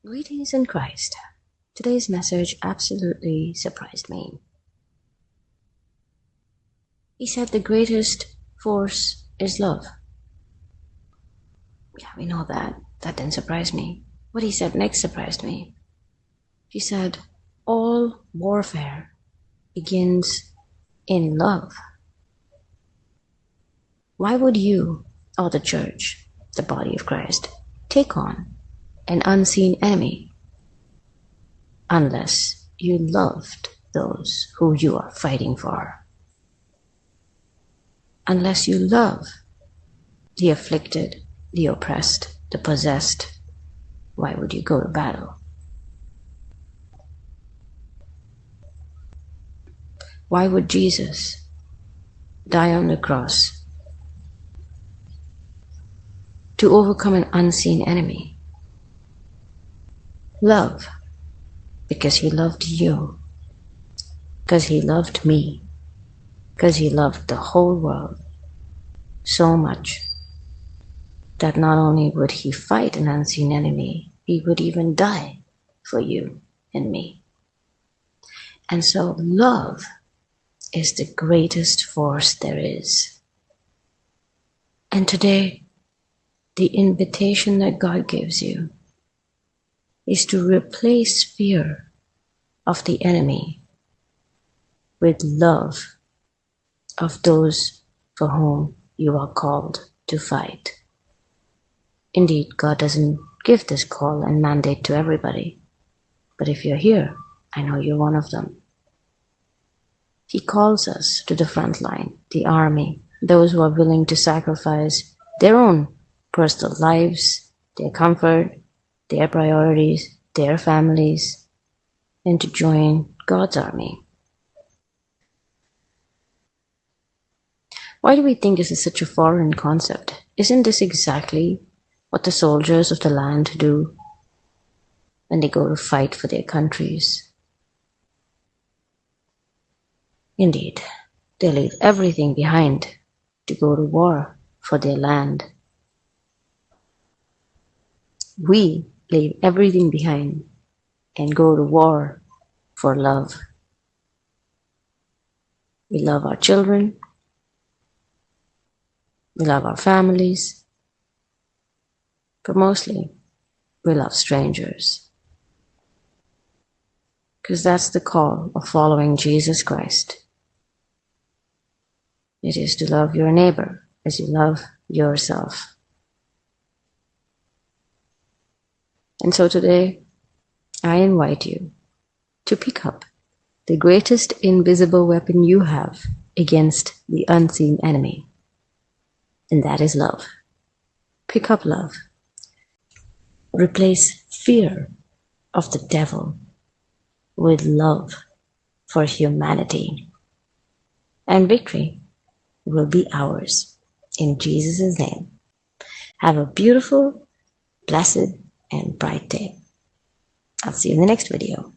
Greetings in Christ. Today's message absolutely surprised me. He said the greatest force is love. Yeah, we know that. That didn't surprise me. What he said next surprised me. He said, all warfare begins in love. Why would you, or the church, the body of Christ, take on an unseen enemy unless you loved those who you are fighting for? Unless you love the afflicted, the oppressed, the possessed, why would you go to battle? Why would Jesus die on the cross to overcome an unseen enemy? Love, because he loved you, because he loved me, because he loved the whole world so much that not only would he fight an unseen enemy, he would even die for you and me. And so love is the greatest force there is. And today, the invitation that God gives you is to replace fear of the enemy with love of those for whom you are called to fight. Indeed, God doesn't give this call and mandate to everybody. But if you're here, I know you're one of them. He calls us to the front line, the army, those who are willing to sacrifice their own personal lives, their comfort, their priorities, their families, and to join God's army. Why do we think this is such a foreign concept? Isn't this exactly what the soldiers of the land do when they go to fight for their countries? Indeed, they leave everything behind to go to war for their land. We leave everything behind and go to war for love. We love our children. We love our families. But mostly, we love strangers. Because that's the call of following Jesus Christ. It is to love your neighbor as you love yourself. And so today, I invite you to pick up the greatest invisible weapon you have against the unseen enemy, and that is love. Pick up love. Replace fear of the devil with love for humanity, and victory will be ours in Jesus' name. Have a beautiful, blessed, and bright day. I'll see you in the next video.